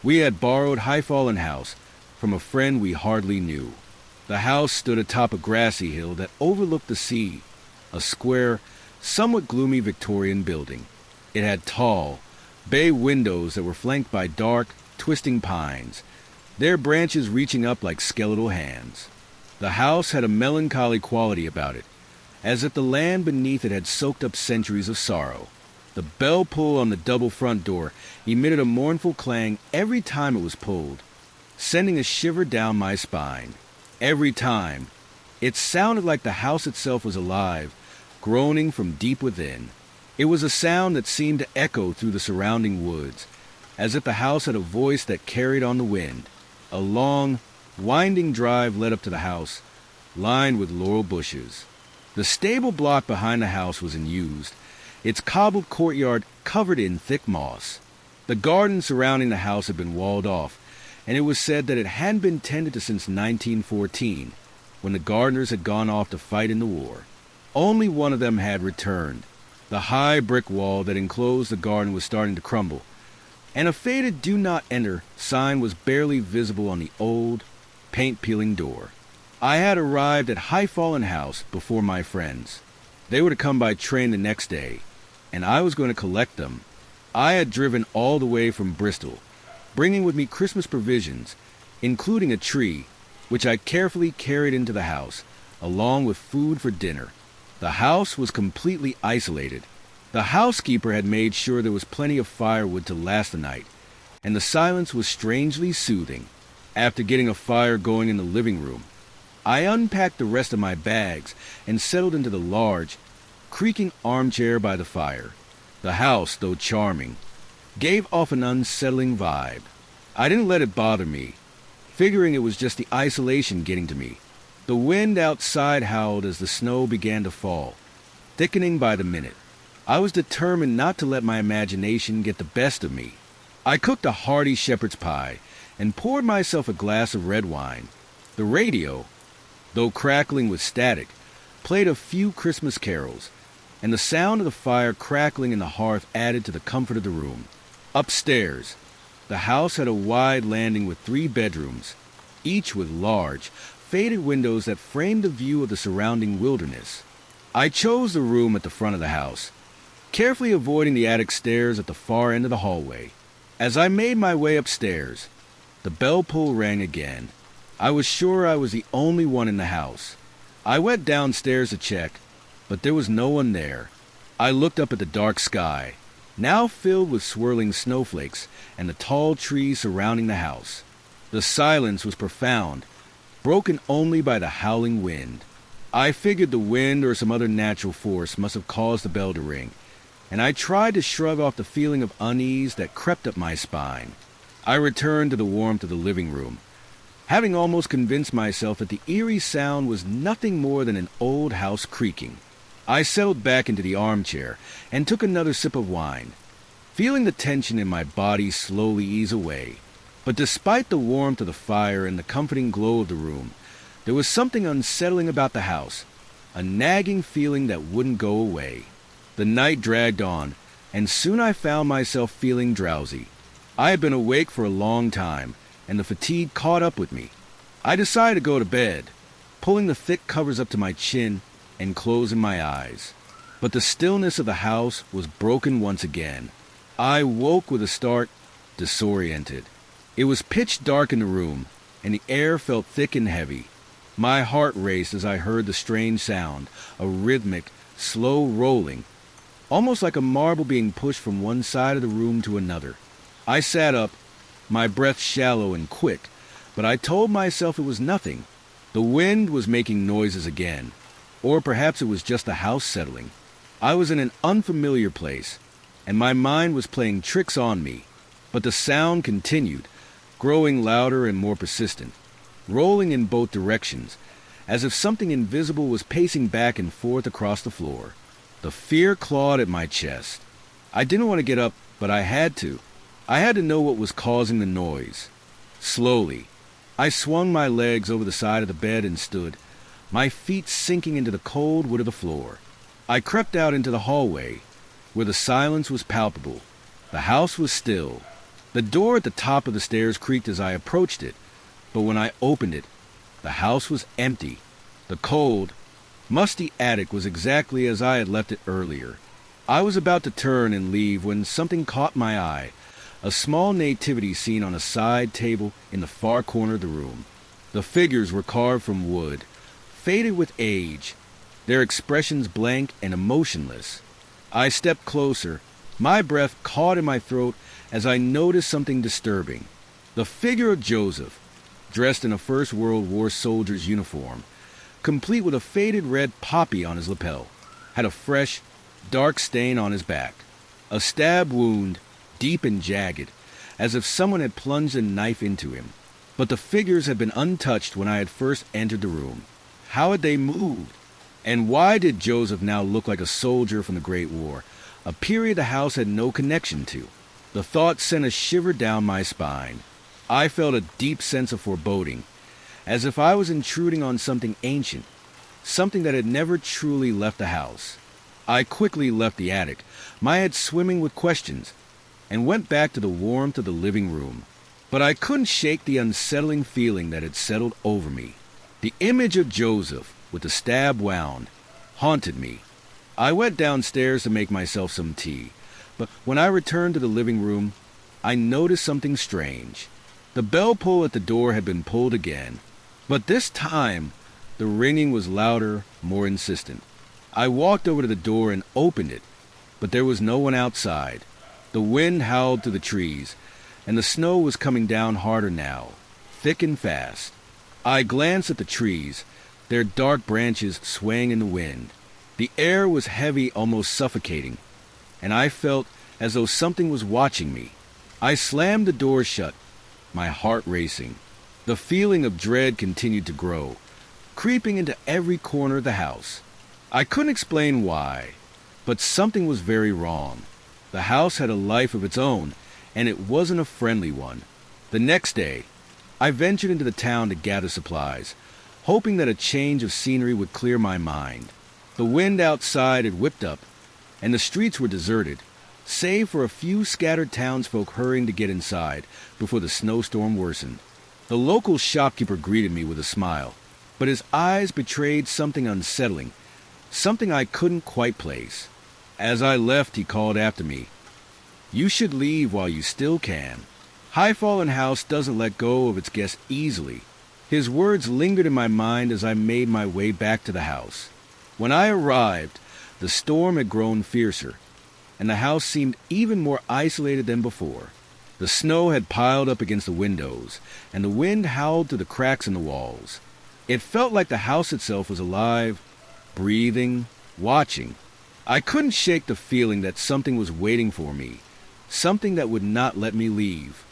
We had borrowed High Fallen House from a friend we hardly knew. The house stood atop a grassy hill that overlooked the sea, a square, somewhat gloomy Victorian building. It had tall, bay windows that were flanked by dark, twisting pines, their branches reaching up like skeletal hands. The house had a melancholy quality about it, as if the land beneath it had soaked up centuries of sorrow. The bell pull on the double front door emitted a mournful clang every time it was pulled, sending a shiver down my spine. Every time, it sounded like the house itself was alive, groaning from deep within. It was a sound that seemed to echo through the surrounding woods, as if the house had a voice that carried on the wind. A long, winding drive led up to the house, lined with laurel bushes. The stable block behind the house was unused, its cobbled courtyard covered in thick moss. The garden surrounding the house had been walled off, and it was said that it hadn't been tended to since 1914, when the gardeners had gone off to fight in the war. Only one of them had returned. The high brick wall that enclosed the garden was starting to crumble, and a faded "Do Not Enter" sign was barely visible on the old, paint-peeling door. I had arrived at High Fallen House before my friends. They were to come by train the next day, and I was going to collect them. I had driven all the way from Bristol, bringing with me Christmas provisions, including a tree, which I carefully carried into the house, along with food for dinner. The house was completely isolated. The housekeeper had made sure there was plenty of firewood to last the night, and the silence was strangely soothing. After getting a fire going in the living room, I unpacked the rest of my bags and settled into the large, creaking armchair by the fire. The house, though charming, gave off an unsettling vibe. I didn't let it bother me, figuring it was just the isolation getting to me. The wind outside howled as the snow began to fall, thickening by the minute. I was determined not to let my imagination get the best of me. I cooked a hearty shepherd's pie and poured myself a glass of red wine. The radio, though crackling with static, played a few Christmas carols, and the sound of the fire crackling in the hearth added to the comfort of the room. Upstairs, the house had a wide landing with 3 bedrooms, each with large, faded windows that framed a view of the surrounding wilderness. I chose the room at the front of the house, carefully avoiding the attic stairs at the far end of the hallway. As I made my way upstairs, the bell pull rang again. I was sure I was the only one in the house. I went downstairs to check, but there was no one there. I looked up at the dark sky, now filled with swirling snowflakes, and the tall trees surrounding the house. The silence was profound, broken only by the howling wind. I figured the wind or some other natural force must have caused the bell to ring, and I tried to shrug off the feeling of unease that crept up my spine. I returned to the warmth of the living room, having almost convinced myself that the eerie sound was nothing more than an old house creaking. I settled back into the armchair and took another sip of wine, feeling the tension in my body slowly ease away. But despite the warmth of the fire and the comforting glow of the room, there was something unsettling about the house, a nagging feeling that wouldn't go away. The night dragged on, and soon I found myself feeling drowsy. I had been awake for a long time, and the fatigue caught up with me. I decided to go to bed, pulling the thick covers up to my chin and closing my eyes. But the stillness of the house was broken once again. I woke with a start, disoriented. It was pitch dark in the room, and the air felt thick and heavy. My heart raced as I heard the strange sound, a rhythmic, slow rolling, almost like a marble being pushed from one side of the room to another. I sat up, my breath shallow and quick, but I told myself it was nothing. The wind was making noises again, or perhaps it was just the house settling. I was in an unfamiliar place, and my mind was playing tricks on me. But the sound continued, growing louder and more persistent, rolling in both directions, as if something invisible was pacing back and forth across the floor. The fear clawed at my chest. I didn't want to get up, but I had to. I had to know what was causing the noise. Slowly, I swung my legs over the side of the bed and stood, my feet sinking into the cold wood of the floor. I crept out into the hallway, where the silence was palpable. The house was still, The door at the top of the stairs creaked as I approached it, but when I opened it, the house was empty. The cold, musty attic was exactly as I had left it earlier. I was about to turn and leave when something caught my eye, a small nativity scene on a side table in the far corner of the room. The figures were carved from wood, faded with age, their expressions blank and emotionless. I stepped closer, my breath caught in my throat as I noticed something disturbing. The figure of Joseph, dressed in a First World War soldier's uniform, complete with a faded red poppy on his lapel, had a fresh, dark stain on his back, a stab wound, deep and jagged, as if someone had plunged a knife into him. But the figures had been untouched when I had first entered the room. How had they moved? And why did Joseph now look like a soldier from the Great War, a period the house had no connection to? The thought sent a shiver down my spine. I felt a deep sense of foreboding, as if I was intruding on something ancient, something that had never truly left the house. I quickly left the attic, my head swimming with questions, and went back to the warmth of the living room. But I couldn't shake the unsettling feeling that had settled over me. The image of Joseph, with the stab wound, haunted me. I went downstairs to make myself some tea, but when I returned to the living room, I noticed something strange. The bell pull at the door had been pulled again, but this time the ringing was louder, more insistent. I walked over to the door and opened it, but there was no one outside. The wind howled through the trees, and the snow was coming down harder now, thick and fast. I glanced at the trees, their dark branches swaying in the wind. The air was heavy, almost suffocating, and I felt as though something was watching me. I slammed the door shut, my heart racing. The feeling of dread continued to grow, creeping into every corner of the house. I couldn't explain why, but something was very wrong. The house had a life of its own, and it wasn't a friendly one. The next day, I ventured into the town to gather supplies, hoping that a change of scenery would clear my mind. The wind outside had whipped up, and the streets were deserted, save for a few scattered townsfolk hurrying to get inside before the snowstorm worsened. The local shopkeeper greeted me with a smile, but his eyes betrayed something unsettling, something I couldn't quite place. As I left, he called after me, "You should leave while you still can. High Fallen House doesn't let go of its guests easily." His words lingered in my mind as I made my way back to the house. When I arrived, the storm had grown fiercer, and the house seemed even more isolated than before. The snow had piled up against the windows, and the wind howled through the cracks in the walls. It felt like the house itself was alive, breathing, watching. I couldn't shake the feeling that something was waiting for me, something that would not let me leave.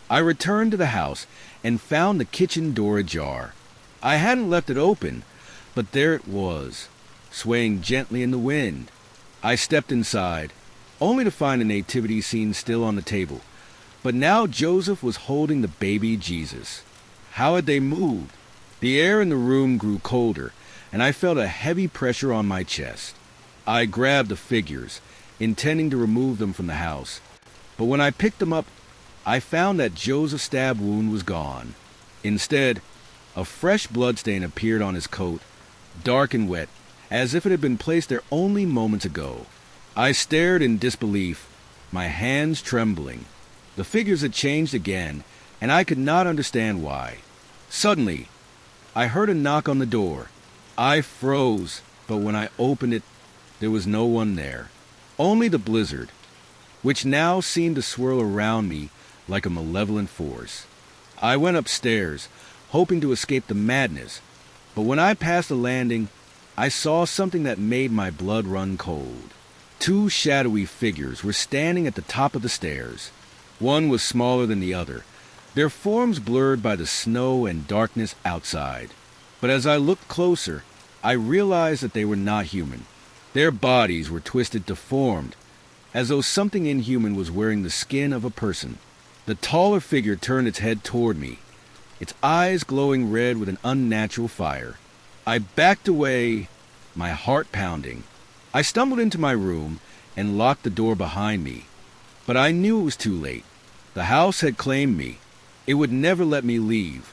I returned to the house and found the kitchen door ajar. I hadn't left it open, but there it was, swaying gently in the wind. I stepped inside, only to find the nativity scene still on the table. But now Joseph was holding the baby Jesus. How had they moved? The air in the room grew colder, and I felt a heavy pressure on my chest. I grabbed the figures, intending to remove them from the house. But when I picked them up, I found that Joseph's stab wound was gone. Instead, a fresh bloodstain appeared on his coat, dark and wet, as if it had been placed there only moments ago. I stared in disbelief, my hands trembling. The figures had changed again, and I could not understand why. Suddenly, I heard a knock on the door. I froze, but when I opened it, there was no one there. Only the blizzard, which now seemed to swirl around me like a malevolent force. I went upstairs, hoping to escape the madness, but when I passed the landing, I saw something that made my blood run cold. Two shadowy figures were standing at the top of the stairs. One was smaller than the other, their forms blurred by the snow and darkness outside. But as I looked closer, I realized that they were not human. Their bodies were twisted, deformed, as though something inhuman was wearing the skin of a person. The taller figure turned its head toward me, its eyes glowing red with an unnatural fire. I backed away, my heart pounding. I stumbled into my room and locked the door behind me, but I knew it was too late. The house had claimed me. It would never let me leave.